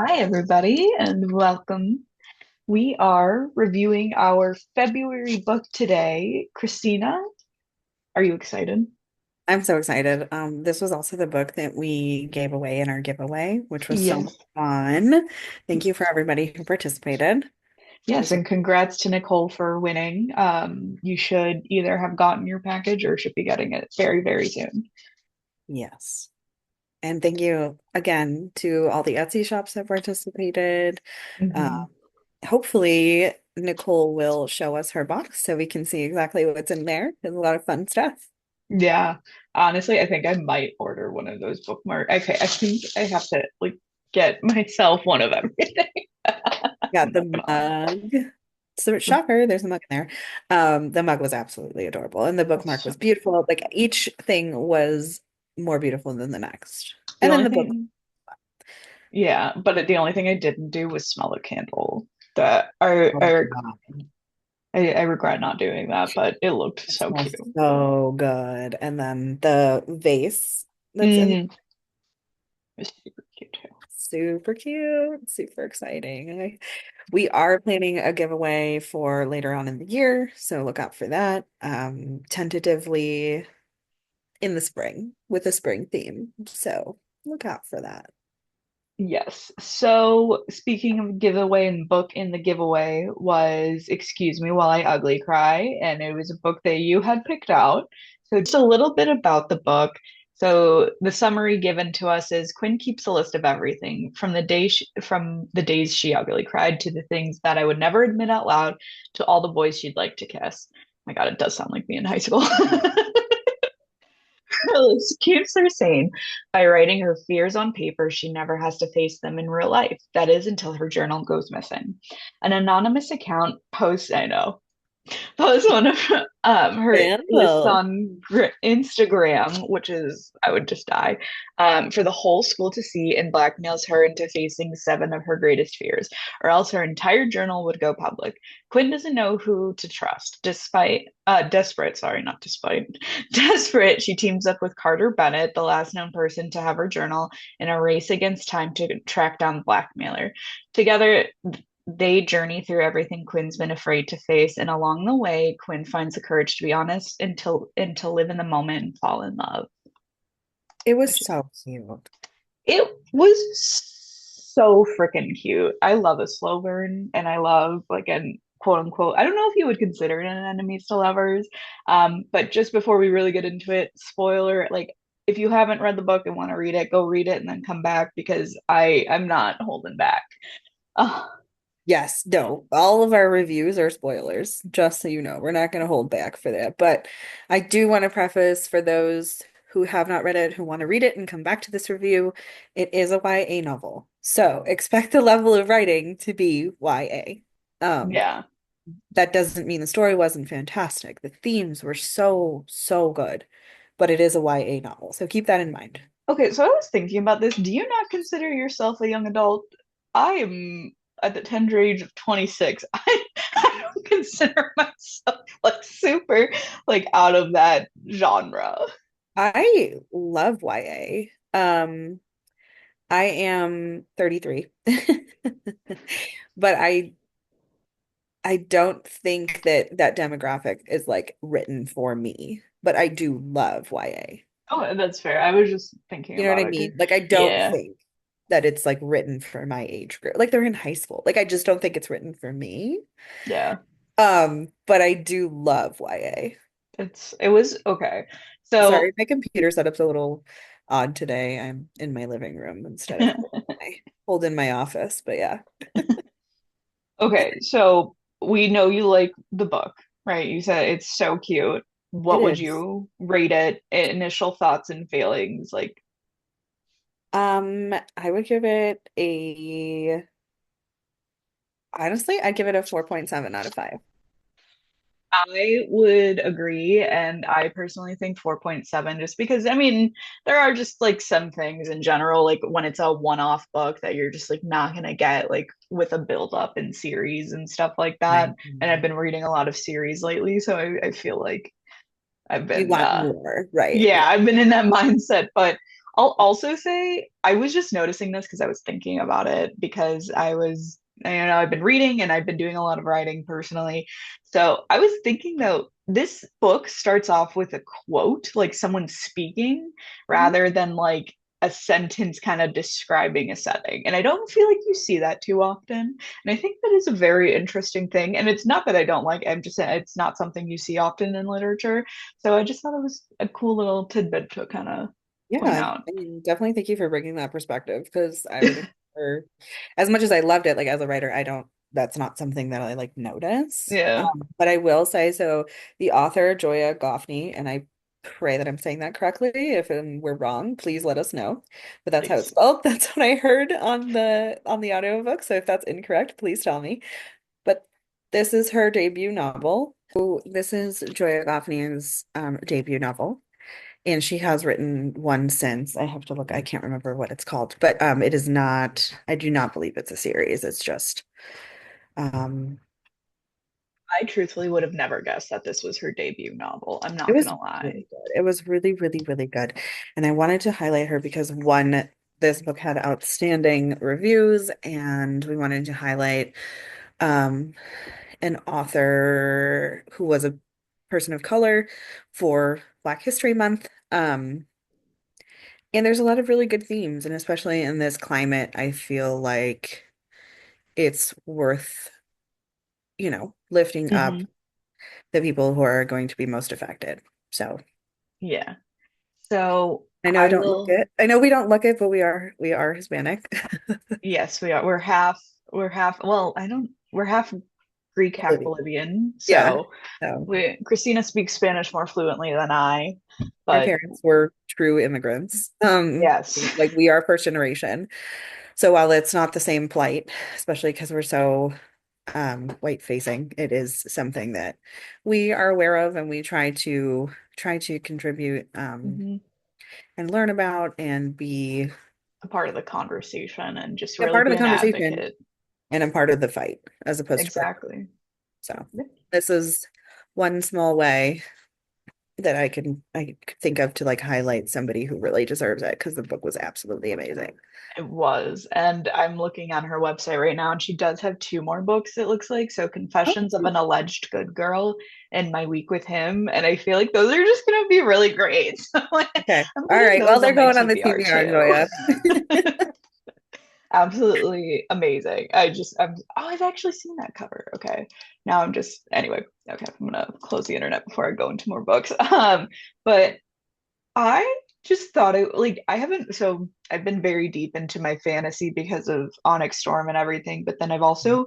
Hi, everybody, and welcome. We are reviewing our February book today. Christina, are you excited? I'm so excited. This was also the book that we gave away in our giveaway, which was so much Yes. fun. Thank you for everybody who participated. It Yes, was and congrats to Nicole for winning. You should either have gotten your package or should be getting it very, very soon. yes. And thank you again to all the Etsy shops that participated. Uh, Mhm. Hopefully Nicole will show us her box so we can see exactly what's in there. There's a lot of fun stuff. Yeah, honestly, I think I might order one of those bookmarks. Okay, I think I have to like get myself one of everything. Got I'm not the gonna lie. mug. So shocker, there's a mug in there. The mug was absolutely adorable, and the bookmark So, was beautiful. Like each thing was more beautiful than the next. the And then only the book, thing Yeah, but the only thing I didn't do was smell a candle. That I oh I my God, I regret not doing that, but it looked it so cute. smells so good. And then the vase that's in Hmm. It's super cute too. super cute, super exciting. We are planning a giveaway for later on in the year, so look out for that. Tentatively in the spring with a spring theme. So look out for that. Yes. So speaking of giveaway and book in the giveaway was Excuse Me While I Ugly Cry, and it was a book that you had picked out. So just a little bit about the book. So the summary given to us is Quinn keeps a list of everything from the days she ugly cried to the things that I would never admit out loud to all the boys she'd like to kiss. My God, it does sound like me in high school. She keeps her sane by writing her fears on paper. She never has to face them in real life. That is until her journal goes missing. An anonymous account posts, I know, posts one of her lists Scandal. on Instagram, which is I would just die, for the whole school to see, and blackmails her into facing seven of her greatest fears, or else her entire journal would go public. Quinn doesn't know who to trust. Desperate, sorry, not despite, desperate, she teams up with Carter Bennett, the last known person to have her journal, in a race against time to track down the blackmailer. Together, they journey through everything Quinn's been afraid to face, and along the way, Quinn finds the courage to be honest and to live in the moment and fall in love. It was Which so cute. it was so freaking cute. I love a slow burn, and I love like an quote unquote. I don't know if you would consider it an enemies to lovers, but just before we really get into it, spoiler like. If you haven't read the book and want to read it, go read it and then come back because I'm not holding back. Oh, Yes, no, all of our reviews are spoilers, just so you know. We're not going to hold back for that. But I do want to preface for those who have not read it, who want to read it and come back to this review, it is a YA novel. So expect the level of writing to be YA. Um, yeah. that doesn't mean the story wasn't fantastic. The themes were so, so good, but it is a YA novel. So keep that in mind. Okay, so I was thinking about this. Do you not consider yourself a young adult? I am at the tender age of 26. I don't consider myself like super like out of that genre. I love YA. I am 33. But I don't think that that demographic is like written for me, but I do love YA. Oh, that's fair. I was just thinking You know what about I it. mean? Like I don't Yeah, think that it's like written for my age group. Like they're in high school. Like I just don't think it's written for me. yeah. But I do love YA. It was okay. So Sorry, my computer setup's a little odd today. I'm in my living room instead of holding my office, but yeah, okay, so we know you like the book, right? You said it's so cute. it What would is. you rate it? Initial thoughts and feelings, like I would give it a honestly, I'd give it a 4.7 out of 5. I would agree, and I personally think 4.7 just because I mean there are just like some things in general, like when it's a one-off book that you're just like not gonna get like with a build-up in series and stuff like that. Right. And I've been reading a lot of series lately, so I feel like I've You been want more, right? yeah, Yeah. I've been in that mindset. But I'll also say I was just noticing this because I was thinking about it because I've been reading and I've been doing a lot of writing personally. So I was thinking though, this book starts off with a quote, like someone speaking, Mhm. rather than like a sentence kind of describing a setting. And I don't feel like you see that too often. And I think that is a very interesting thing. And it's not that I don't like it, I'm just saying it's not something you see often in literature. So I just thought it was a cool little tidbit to kind of point Yeah, out. I mean, definitely thank you for bringing that perspective because I would never, as much as I loved it, like as a writer, I don't, that's not something that I like notice. Yeah, But I will say, so the author, Joya Goffney, and I pray that I'm saying that correctly. If we're wrong, please let us know. But that's how it's please. spelled. That's what I heard on the audiobook. So if that's incorrect, please tell me. But this is her debut novel. So this is Joya Goffney's debut novel. And she has written one since. I have to look. I can't remember what it's called, but it is not, I do not believe it's a series. It's just um I truthfully would have never guessed that this was her debut novel. I'm it not was gonna lie. really good. It was really, really, really good. And I wanted to highlight her because one, this book had outstanding reviews, and we wanted to highlight um an author who was a person of color for Black History Month. And there's a lot of really good themes, and especially in this climate, I feel like it's worth, lifting up Hmm. the people who are going to be most affected. So Yeah. So I know I I don't look will, it. I know we don't look it, but we are Hispanic. yes, we are. Well, I don't, we're half Greek, half Bolivia. Bolivian. Yeah. So So Christina speaks Spanish more fluently than I, our but parents were true immigrants. yes. Like we are first generation. So while it's not the same plight, especially because we're so white facing, it is something that we are aware of and we try to contribute Hmm. and learn about and be A part of the conversation and just a really part of be the an conversation advocate. and a part of the fight as opposed to part. Exactly. So this is one small way that I could think of to like highlight somebody who really deserves it because the book was absolutely amazing. It was. And I'm looking on her website right now, and she does have two more books, it looks like. So, Confessions of Oh, an Alleged Good Girl and My Week with Him. And I feel like those are just going to be really great. So, okay. I'm All putting right. Well, those they're on my going on the TBR TBR, too. Joya. Absolutely amazing. I've actually seen that cover. Okay. Now I'm just, anyway, okay, I'm going to close the internet before I go into more books. But I just thought it like I haven't so I've been very deep into my fantasy because of Onyx Storm and everything, but then I've also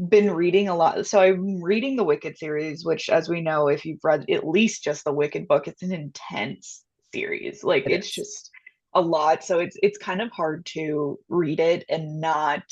been reading a lot. So I'm reading the Wicked series, which as we know, if you've read at least just the Wicked book, it's an intense series. Like It it's is. just a lot. So it's kind of hard to read it and not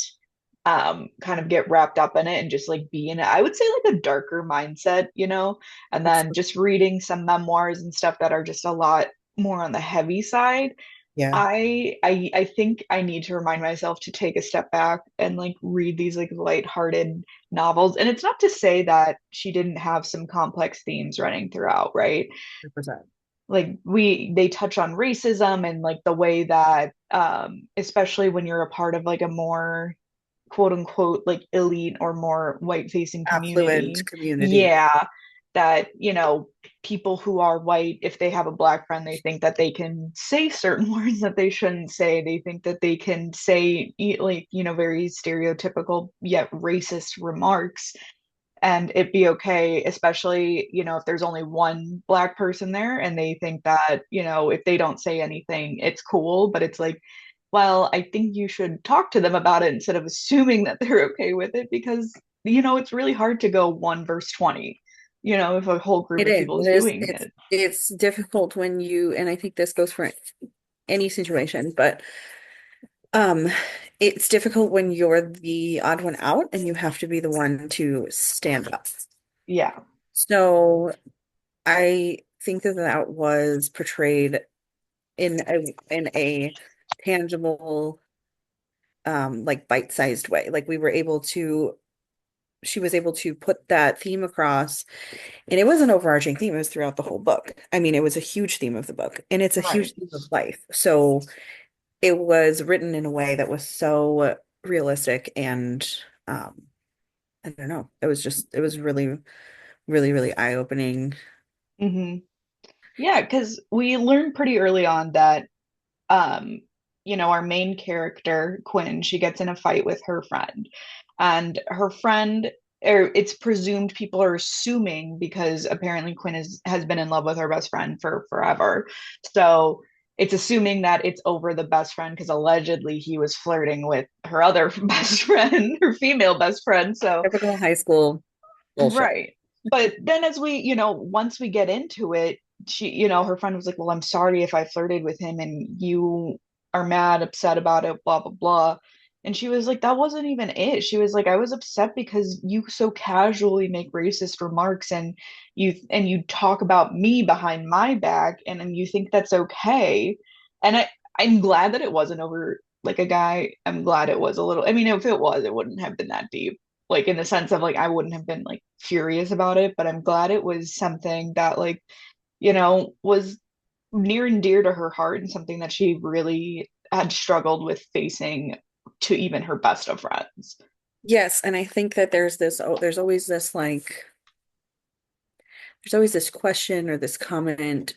kind of get wrapped up in it and just like be in it. I would say like a darker mindset, and then Absolutely. just reading some memoirs and stuff that are just a lot more on the heavy side. Yeah. I think I need to remind myself to take a step back and like read these like lighthearted novels. And it's not to say that she didn't have some complex themes running throughout, right? 100%. Like they touch on racism and like the way that especially when you're a part of like a more quote unquote like elite or more white facing Affluent community. community. Yeah, that, people who are white, if they have a black friend, they think that they can say certain words that they shouldn't say. They think that they can say like, very stereotypical yet racist remarks and it be okay, especially, if there's only one black person there and they think that, if they don't say anything, it's cool. But it's like, well, I think you should talk to them about it instead of assuming that they're okay with it because, it's really hard to go 1 verse 20, if a whole group It of is. people is It is. doing It's it. it's difficult when and I think this goes for any situation, but um, it's difficult when you're the odd one out and you have to be the one to stand up. Yeah. So I think that that was portrayed in a tangible, like bite-sized way. Like we were able to she was able to put that theme across. And it was an overarching theme, it was throughout the whole book. I mean, it was a huge theme of the book, and it's a huge Right. theme of life. So it was written in a way that was so realistic and I don't know. It was really, really, really eye-opening. Hmm. Yeah, because we learned pretty early on that um, our main character, Quinn, she gets in a fight with her friend. And her friend, or it's presumed, people are assuming because apparently Quinn has been in love with her best friend for forever. So it's assuming that it's over the best friend because allegedly he was flirting with her other best friend, her female best friend. So Typical high school bullshit. right. But then as we, once we get into it, she, her friend was like, "Well, I'm sorry if I flirted with him and you are mad, upset about it, blah, blah, blah." And she was like, "That wasn't even it." She was like, "I was upset because you so casually make racist remarks and you talk about me behind my back and you think that's okay." And I'm glad that it wasn't over like a guy. I'm glad it was a little, I mean, if it was, it wouldn't have been that deep, like in the sense of like I wouldn't have been like furious about it, but I'm glad it was something that like, was near and dear to her heart and something that she really had struggled with facing to even her best of friends. Yes, and I think that there's always this question or this comment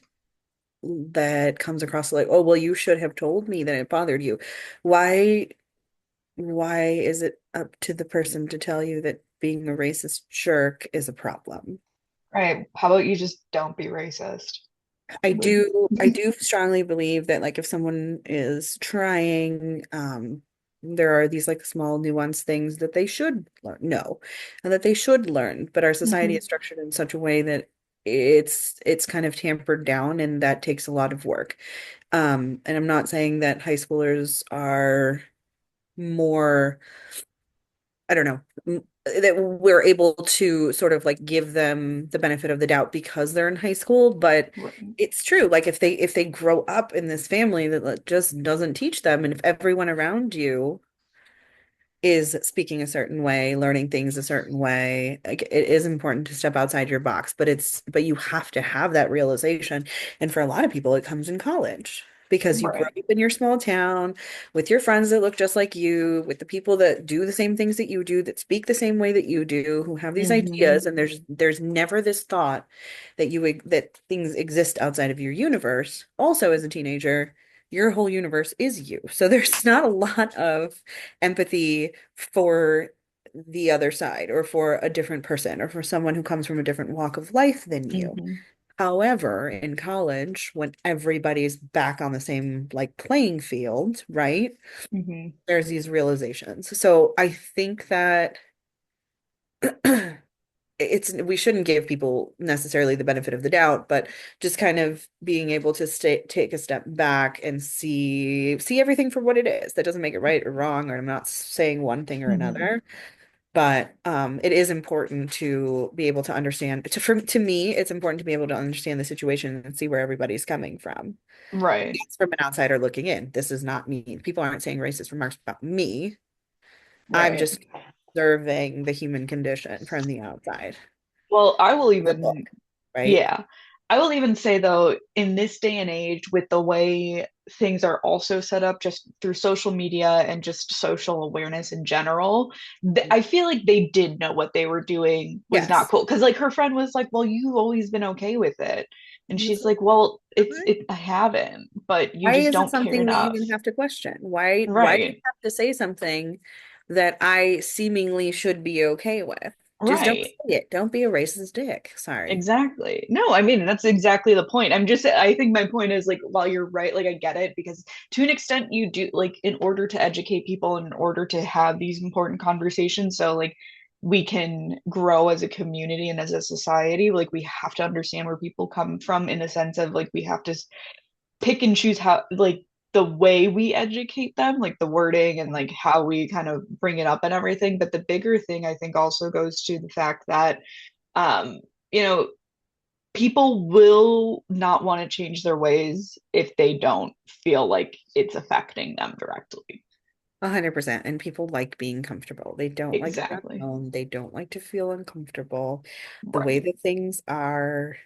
that comes across like, oh, well, you should have told me that it bothered you. Why why is it up to the person to tell you that being a racist jerk is a problem? Right. How about you just don't be racist? Like, I do strongly believe that like if someone is trying, there are these like small nuanced things that they should know and that they should learn. But our society is mhm, structured in such a way that it's kind of tampered down and that takes a lot of work. And I'm not saying that high schoolers are more, I don't know, that we're able to sort of like give them the benefit of the doubt because they're in high school, but right. it's true. Like if they grow up in this family that like, just doesn't teach them, and if everyone around you is speaking a certain way, learning things a certain way. Like it is important to step outside your box, but you have to have that realization. And for a lot of people, it comes in college because you grow Right. up in your small town with your friends that look just like you, with the people that do the same things that you do, that speak the same way that you do, who have these Hmm. ideas, and there's never this thought that that things exist outside of your universe. Also, as a teenager, your whole universe is you. So there's not a lot of empathy for the other side or for a different person or for someone who comes from a different walk of life than you. Hmm. However, in college, when everybody's back on the same like playing field, right? Hmm. There's these realizations. So I think that it's we shouldn't give people necessarily the benefit of the doubt, but just kind of being able to take a step back and see everything for what it is. That doesn't make it right or wrong, or I'm not saying one thing or Hmm. another. But it is important to be able to understand. To me, it's important to be able to understand the situation and see where everybody's coming from. Right. It's from an outsider looking in. This is not me. People aren't saying racist remarks about me. I'm Right. just observing the human condition from the outside. Well, I will The book, even right? Yeah. I will even say though, in this day and age, with the way things are also set up just through social media and just social awareness in general, I feel like they did know what they were doing was not Yes. cool. Because like her friend was like, "Well, you've always been okay with it," and And it's she's like, like, "Well, "Why I haven't, but you why just is it don't care something we enough." even have to question? Why do you Right. have to say something that I seemingly should be okay with? Just don't Right. say it. Don't be a racist dick. Sorry. Exactly. No, I mean, that's exactly the point. I think my point is like, while you're right, like, I get it because to an extent, you do, like, in order to educate people, in order to have these important conversations, so, like, we can grow as a community and as a society, like, we have to understand where people come from in the sense of, like, we have to pick and choose how, like, the way we educate them, like the wording and like how we kind of bring it up and everything. But the bigger thing, I think, also goes to the fact that, um, you know, people will not want to change their ways if they don't feel like it's affecting them directly. 100%. And people like being comfortable. They don't like the Exactly. unknown. They don't like to feel uncomfortable. The way Right. that things are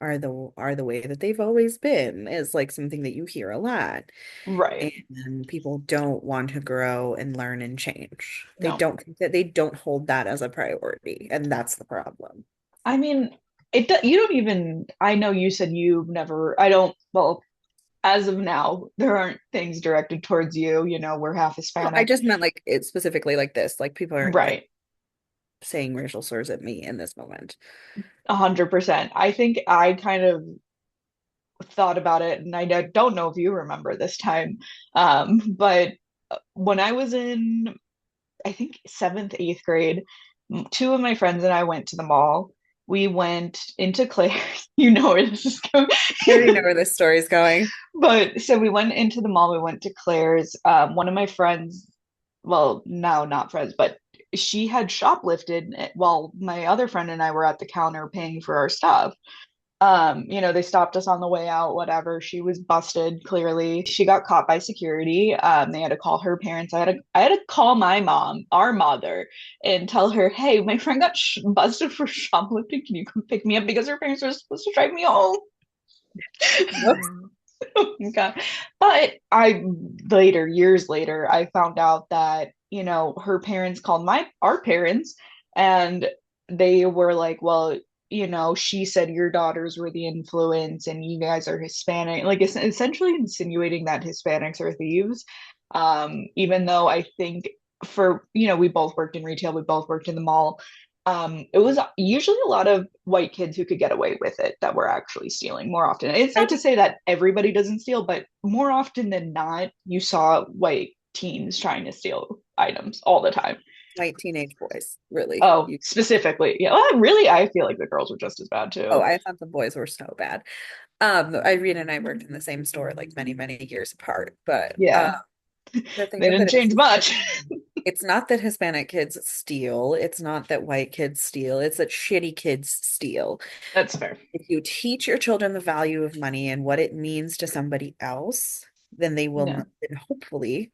the way that they've always been is like something that you hear a lot. Right. And people don't want to grow and learn and change. They No. don't think that they don't hold that as a priority, and that's the problem. I mean, you don't even, I know you said you've never, I don't, well, as of now, there aren't things directed towards you. We're half No, I Hispanic. just meant like it specifically like this. Like people aren't like Right. saying racial slurs at me in this moment. 100%. I think I kind of thought about it, and I don't know if you remember this time, but when I was in, I think, seventh, eighth grade, two of my friends and I went to the mall. We went into Claire's. You know where this is going. I already know where this story is going. But so we went into the mall, we went to Claire's. One of my friends, well, now not friends, but she had shoplifted while my other friend and I were at the counter paying for our stuff. They stopped us on the way out, whatever. She was busted, clearly. She got caught by security. They had to call her parents. I had to call my mom, our mother, and tell her, hey, my friend got busted for shoplifting. Can you come pick me up? Because her parents were supposed to drive me home. Whoops. Oh my God. But years later, I found out that, her parents called our parents, and they were like, well, she said your daughters were the influence and you guys are Hispanic, like essentially insinuating that Hispanics are thieves. Even though I think we both worked in retail, we both worked in the mall. It was usually a lot of white kids who could get away with it that were actually stealing more often. It's I not to just say that everybody doesn't steal, but more often than not, you saw white teens trying to steal items all the time. white teenage boys, really. Oh, specifically. Yeah, well, really, I feel like the girls were just as bad Oh, too. I thought the boys were so bad. Irene and I worked in the same store like many, many years apart, but Yeah, the thing they of didn't it is change much. it's not that Hispanic kids steal, it's not that white kids steal, it's that shitty kids steal. That's fair. If you teach your children the value of money and what it means to somebody else, then Yeah. then hopefully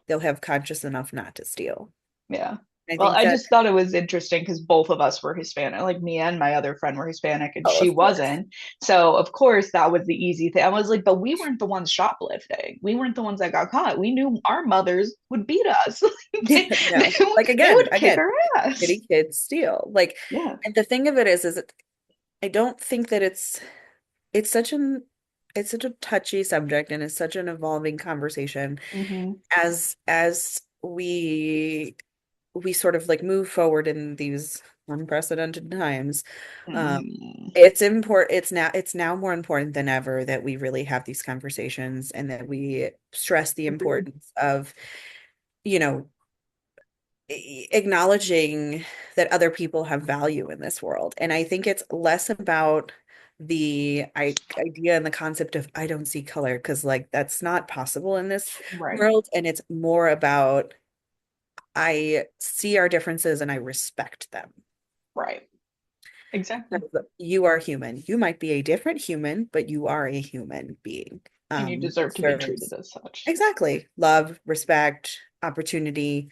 they'll have conscious enough not to steal. Yeah. I Well, think I that, just thought it was interesting because both of us were Hispanic. Like me and my other friend were Hispanic and oh, she of course. wasn't. So, of course, that was the easy thing. I was like, but we weren't the ones shoplifting. We weren't the ones that got caught. We knew our mothers would beat us. Yeah, They, no. Like they again, would kick again, our ass. shitty kids steal. Like, Yeah. and the thing of it is I don't think that it's such an it's such a touchy subject and it's such an evolving conversation Hmm. as we sort of like move forward in these unprecedented times. Um, Hmm. it's now more important than ever that we really have these conversations and that we stress the Agreed. importance of, you know, acknowledging that other people have value in this world. And I think it's less about the idea and the concept of I don't see color because like that's not possible in this Right. world. And it's more about I see our differences and I respect them. Right. Exactly. You are human. You might be a different human, but you are a human being. And you That deserve to be treated serves as such. exactly love, respect, opportunity.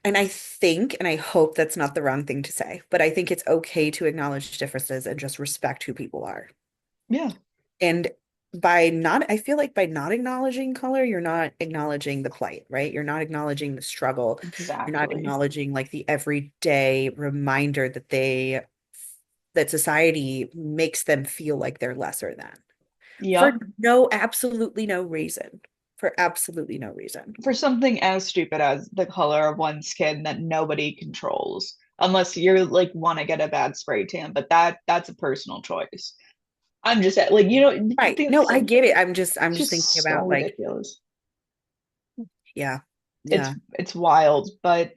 And I think, and I hope that's not the wrong thing to say, but I think it's okay to acknowledge differences and just respect who people are. Yeah. And I feel like by not acknowledging color, you're not acknowledging the plight, right? You're not acknowledging the struggle. You're not Exactly. acknowledging like the everyday reminder that society makes them feel like they're lesser than for Yep. absolutely no reason. For absolutely no reason. For something as stupid as the color of one's skin that nobody controls, unless you're like want to get a bad spray tan, but that's a personal choice. I'm just like, Right. No, this, I get it. I'm it's just thinking just so about like, ridiculous. yeah. it's Yeah. it's wild, but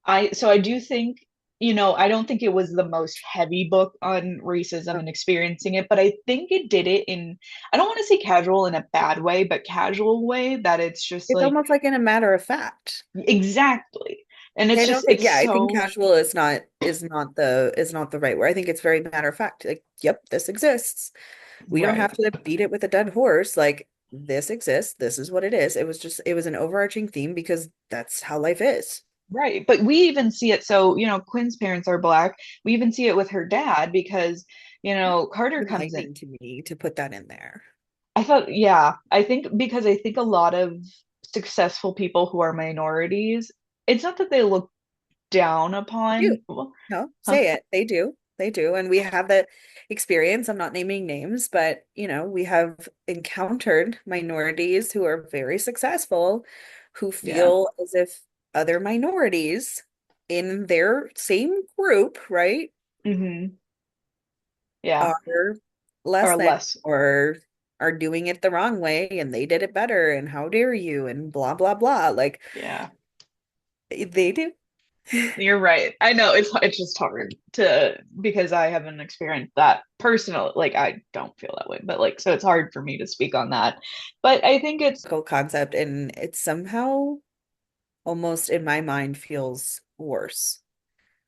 I do think, I don't think it was the most heavy book on racism and experiencing it, but I think it did it in, I don't want to say casual in a bad way, but casual way that it's just It's like almost like in a matter of fact. exactly. And it's I just don't think, it's yeah, I think so casual is not the right word. I think it's very matter of fact. Like, yep, this exists. We don't right. have to beat it with a dead horse. Like, this exists, this is what it is. It was an overarching theme because that's how life is. Right. But we even see it. So, Quinn's parents are black. We even see it with her dad because, Carter comes in. Enlightening to me to put that in there. I thought, yeah, I think because I think a lot of successful people who are minorities, it's not that they look down They do. upon. Well, No, huh? say it. They do. They do. And we have that experience. I'm not naming names, but we have encountered minorities who are very successful who Yeah. feel as if other minorities in their same group, right, Hmm. Yeah. are less Or than less. or are doing it the wrong way and they did it better and how dare you and blah blah blah. Like Yeah. they do. You're right. I know it's just hard to because I haven't experienced that personal. Like I don't feel that way, but like so it's hard for me to speak on that. But I think it's Concept and it somehow almost in my mind feels worse.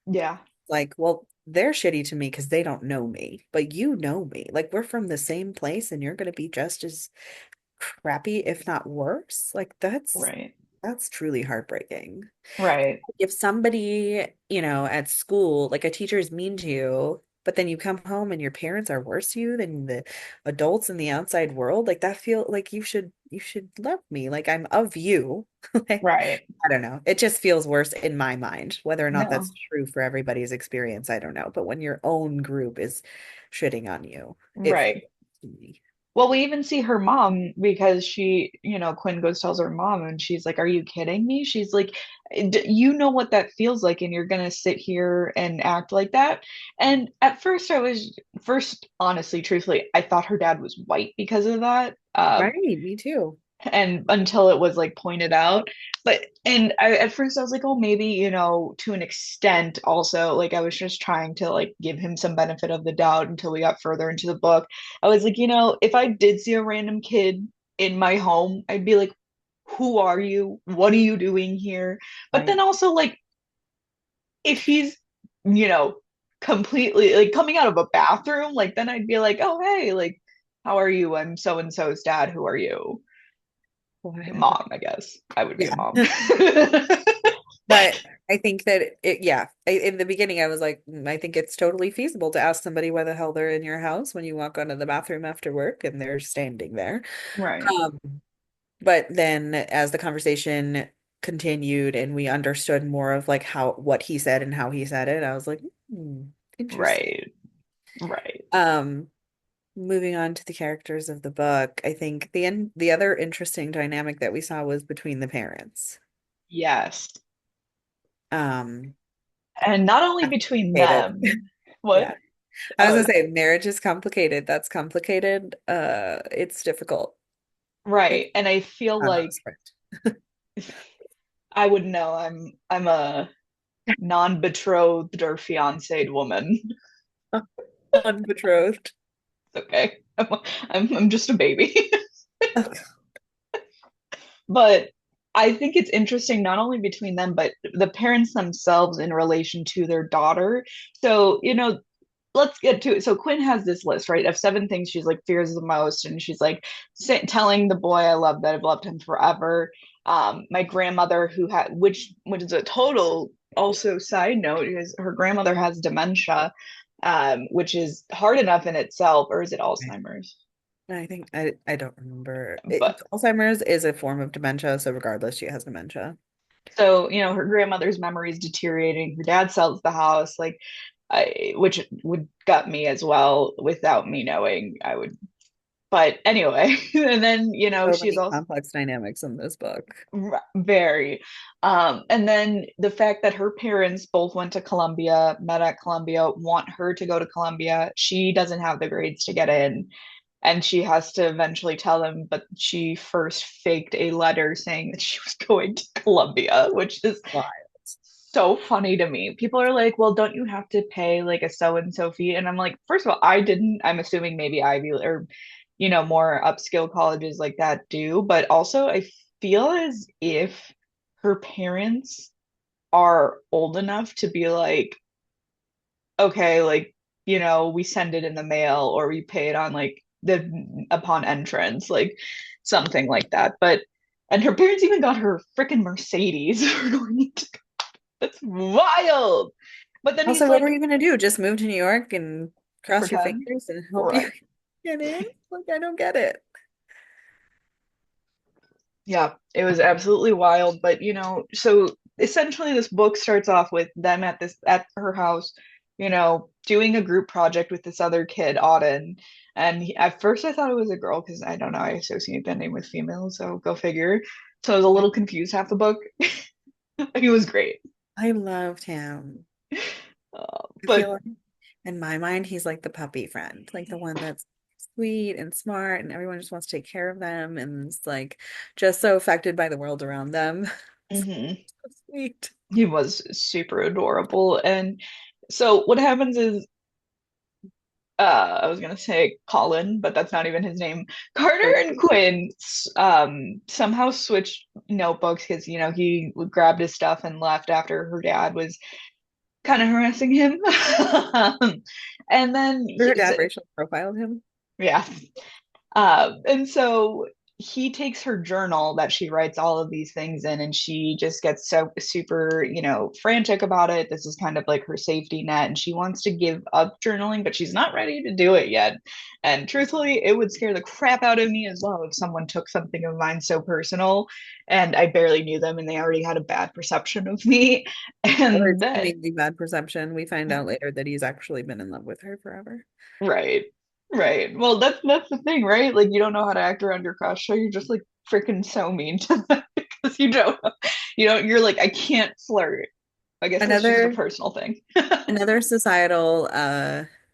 yeah, Like, well, they're shitty to me because they don't know me, but you know me. Like, we're from the same place and you're going to be just as crappy, if not worse. Like, right. that's truly heartbreaking. Right. If somebody, at school, like a teacher is mean to you, but then you come home and your parents are worse to you than the adults in the outside world, like that feel like you should love me. Like I'm of you. Like, Right. I don't know. It just feels worse in my mind. Whether or not No. that's true for everybody's experience, I don't know. But when your own group is shitting on you, it feels Right. to me. Well, we even see her mom because Quinn goes tells her mom and she's like, "Are you kidding me?" She's like, You know what that feels like and you're gonna sit here and act like that." And at first honestly, truthfully, I thought her dad was white because of that. Right, me too. And until it was like pointed out, and at first I was like, oh, maybe, to an extent also, like I was just trying to like give him some benefit of the doubt until we got further into the book. I was like, if I did see a random kid in my home, I'd be like, who are you, what are you doing here? But then Right. also like if he's you know completely like coming out of a bathroom, like then I'd be like, oh, hey, like how are you, I'm so and so's dad, who are you? Whatever. Mom, I guess. I would be a Yeah. mom. But I think that yeah, in the beginning, I was like, I think it's totally feasible to ask somebody why the hell they're in your house when you walk onto the bathroom after work and they're standing there. Right. Um, but then as the conversation continued and we understood more of like what he said and how he said it, I was like, interesting. Right. Right. Um, Moving on to the characters of the book, I think the other interesting dynamic that we saw was between the parents. Yes. Um, And not only between Complicated. them. What? Yeah. I was Oh, gonna say marriage is complicated. That's complicated. It's difficult. It's right. And I feel not on a like script. I would know I'm a non-betrothed or fiancéed woman. Unbetrothed. It's okay. I'm just a baby. Okay. But I think it's interesting not only between them, but the parents themselves in relation to their daughter. So, let's get to it. So Quinn has this list, right, of 7 things she's like fears the most, and she's like telling the boy I love that I've loved him forever. My grandmother who had which is a total also side note is her grandmother has dementia, which is hard enough in itself, or is it Right. Alzheimer's? I think I don't remember. But Alzheimer's is a form of dementia, so regardless, she has dementia. so, her grandmother's memory is deteriorating. Her dad sells the house, like, which would gut me as well without me knowing. I would, but anyway, and then, So she's many also complex dynamics in this book. very, and then the fact that her parents both went to Columbia, met at Columbia, want her to go to Columbia. She doesn't have the grades to get in and she has to eventually tell them, but she first faked a letter saying that she was going to Columbia, which is Why? so funny to me. People are like, well, don't you have to pay like a so and so fee? And I'm like, first of all, I didn't. I'm assuming maybe Ivy or, more upscale colleges like that do. But also, I feel as if her parents are old enough to be like, okay, like, we send it in the mail or we pay it on like the upon entrance. Like, something like that. But and her parents even got her freaking Mercedes for going to, that's wild. But then he's Also, what were like, you gonna do? Just move to New York and cross your pretend, fingers and hope you right? get in? Like, I don't get it. Yeah, it was absolutely wild. But so essentially this book starts off with them at her house, doing a group project with this other kid, Auden. And at first I thought it was a girl because I don't know, I associate that name with female, so go figure. So I was a little confused half the book. He was great. I loved him. I But feel like in my mind, he's like the puppy friend, like the one that's sweet and smart, and everyone just wants to take care of them and is like just so affected by the world around them. mhm, So sweet. he was super adorable. And so what happens is I was gonna say Colin, but that's not even his name. Carter and Quinn somehow switched notebooks because he grabbed his stuff and left after her dad was kind of harassing him. And then Her dad racially profiled him. yeah, and so he takes her journal that she writes all of these things in, and she just gets so super, frantic about it. This is kind of like her safety net, and she wants to give up journaling, but she's not ready to do it yet. And truthfully, it would scare the crap out of me as well if someone took something of mine so personal and I barely knew them and they already had a bad perception of me. Or And then, extremely bad perception. We find out later that he's actually been in love with her forever. right. Right. Well, that's the thing, right? Like you don't know how to act around your crush, so you're just like freaking so mean to them because you're like, I can't flirt. I guess that's just a Another personal thing. another societal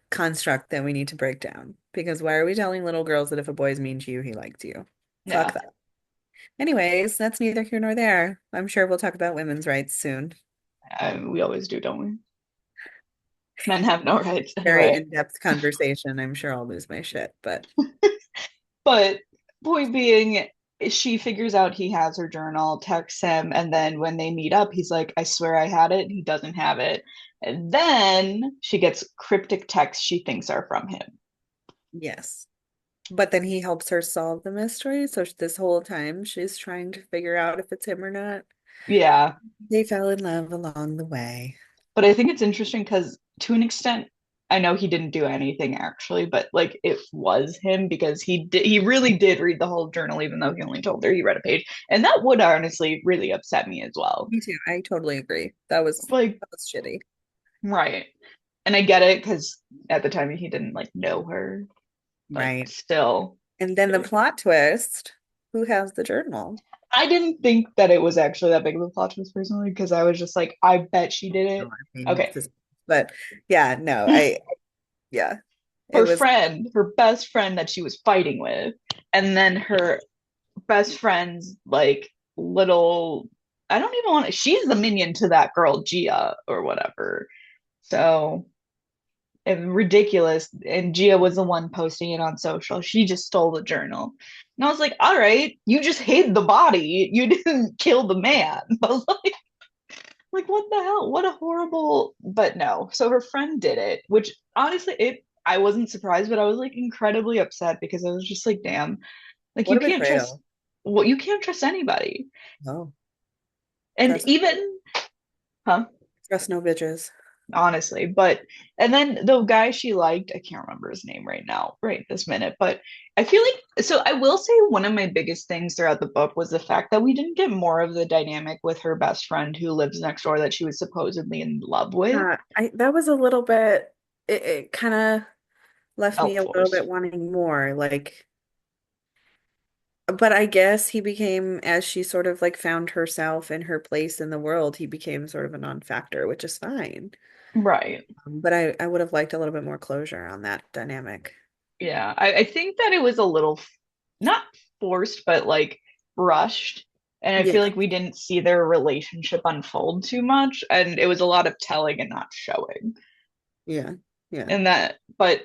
construct that we need to break down. Because why are we telling little girls that if a boy's mean to you, he likes you? Yeah. Fuck that. Anyways, that's neither here nor there. I'm sure we'll talk about women's rights soon. We always do, don't we? Men have no rights Very anyway. in-depth conversation. I'm sure I'll lose my shit, but But point being, she figures out he has her journal, texts him, and then when they meet up, he's like, I swear I had it. He doesn't have it. And then she gets cryptic texts she thinks are from him. yes. But then he helps her solve the mystery. So this whole time she's trying to figure out if it's him or not. Yeah. They fell in love along the way. But I think it's interesting because to an extent, I know he didn't do anything actually, but like it was him because he really did read the whole journal, even though he only told her he read a page. And that would honestly really upset me as well. Me too. I totally agree. Like, That was shitty. right. And I get it because at the time he didn't like know her, but Right. still. And then the plot twist, who has the journal? I didn't think that it was actually that big of a plot twist personally because I was just like, I bet she did No, it. I mean, Okay. but yeah, no, yeah, it Her was, friend, her best friend that she was fighting with, and then her best friend's like little, I don't even want to, she's the minion to that girl Gia or whatever. So ridiculous. And Gia was the one posting it on social. She just stole the journal. And I was like, all right, you just hid the body. You didn't kill the man. I was like, what the hell? What a horrible, but no. So her friend did it, which honestly it I wasn't surprised, but I was like incredibly upset because I was just like, damn, like what you a can't trust betrayal. what you can't trust anybody. No, And trust, even huh? trust no bitches. Honestly, but and then the guy she liked, I can't remember his name right now, right this minute, but I feel like so I will say one of my biggest things throughout the book was the fact that we didn't get more of the dynamic with her best friend who lives next door that she was supposedly in love with. I that was a little bit, it kind of left me Felt a little bit forced. wanting more. Like, but I guess he became, as she sort of like found herself and her place in the world, he became sort of a non-factor, which is fine. Right. But I would have liked a little bit more closure on that dynamic. Yeah. I think that it was a little not forced, but like rushed. And I feel Yeah, like we didn't see their relationship unfold too much. And it was a lot of telling and not showing. yeah, yeah. And that, but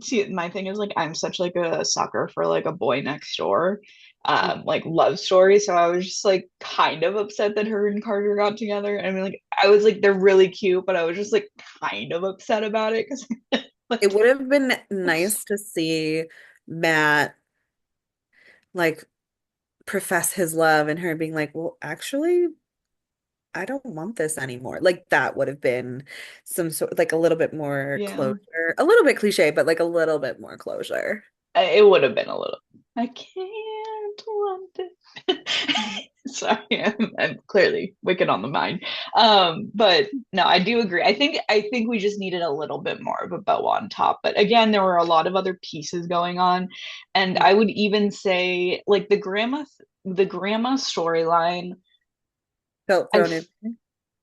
see, my thing is like, I'm such like a sucker for like a boy next door, like love story. So I was just like kind of upset that her and Carter got together. I mean, like, I was like, they're really cute, but I was just like kind of upset about it because It like, would have been nice to see Matt, like profess his love and her being like, well, actually, I don't want this anymore. Like that would have been some sort like a little bit more Yeah. closure. A little bit cliche, but like a little bit more closure. It would have been a little. I can't want it. Sorry, I'm clearly wicked on the mind. But no, I do agree. I think we just needed a little bit more of a bow on top. But again, there were a lot of other pieces going on, and Yeah. I would even say like the grandma storyline. Felt I thrown in.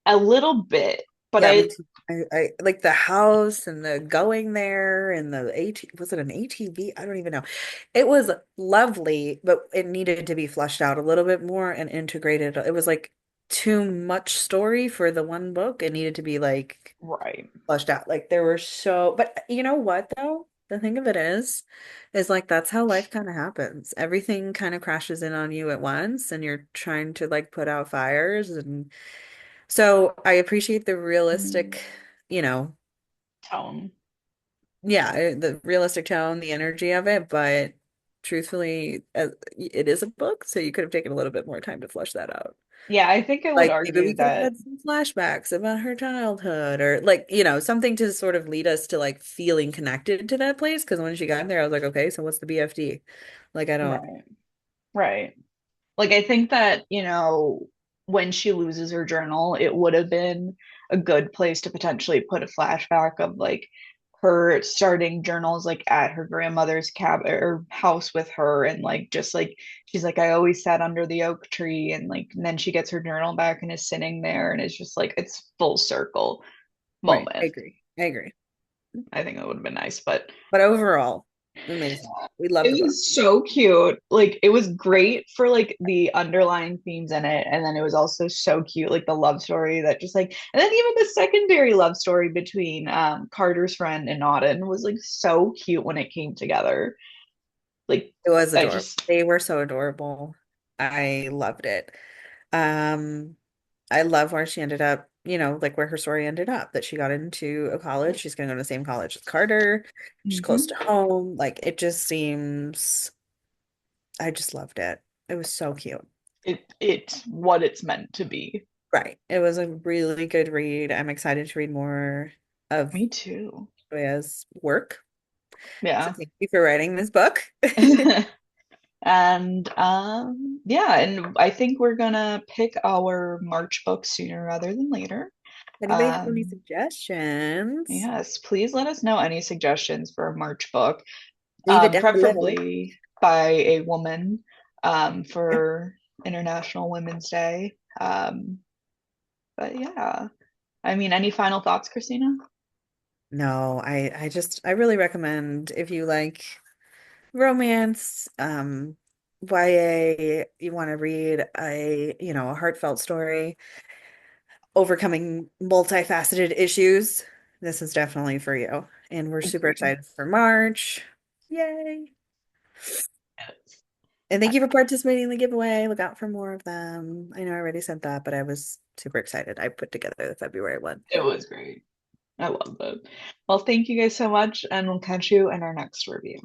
a little bit, but Yeah, I me too. I like the house and the going there and the AT was it an ATV? I don't even know. It was lovely, but it needed to be fleshed out a little bit more and integrated. It was like too much story for the one book. It needed to be like right. fleshed out. Like there were so, but you know what though? The thing of it is like that's how life kind of happens. Everything kind of crashes in on you at once, and you're trying to like put out fires. And so I appreciate the realistic, you know, Tone. yeah, the realistic tone, the energy of it, but truthfully, it is a book, so you could have taken a little bit more time to flesh that out. Yeah, I think I would Like maybe argue we could have that had some flashbacks about her childhood or like, something to sort of lead us to like feeling connected to that place. Because when she got there, I was like, okay, so what's the BFD? Like, I don't, right. Right. Like I think that, when she loses her journal, it would have been a good place to potentially put a flashback of like her starting journals like at her grandmother's cabin or house with her and like just like she's like I always sat under the oak tree and like and then she gets her journal back and is sitting there and it's just like it's full circle right. I moment. agree. I agree. I think that would have been nice, but But overall, amazing. We love it the book. was so cute. Like it was great for like the underlying themes in it. And then it was also so cute, like the love story that just like and then even the secondary love story between Carter's friend and Auden was like so cute when it came together. Like It was I adorable. just They were so adorable. I loved it. Um, I love where she ended up, like where her story ended up, that she got into a college. She's going to go to the same college as Carter. She's close to mhm. home. Like it just seems, I just loved it. It was so cute. It's what it's meant to be. Right. It was a really good read. I'm excited to read more of Me too. Joya's work. So Yeah. thank you for writing this book. And yeah, and I think we're gonna pick our March book sooner rather than later. Anybody have any Um, suggestions? yes, please let us know any suggestions for a March book, Leave it down below. preferably by a woman, for International Women's Day. But yeah, I mean, any final thoughts, Christina? No, I really recommend if you like romance, YA, you want to read a heartfelt story, overcoming multifaceted issues. This is definitely for you. And we're super Agree. excited for March. Yay. Yes. And thank you for participating in the giveaway. Look out for more of them. I know I already said that, but I was super excited. I put together the February one. It was great. I love it. Well, thank you guys so much, and we'll catch you in our next review.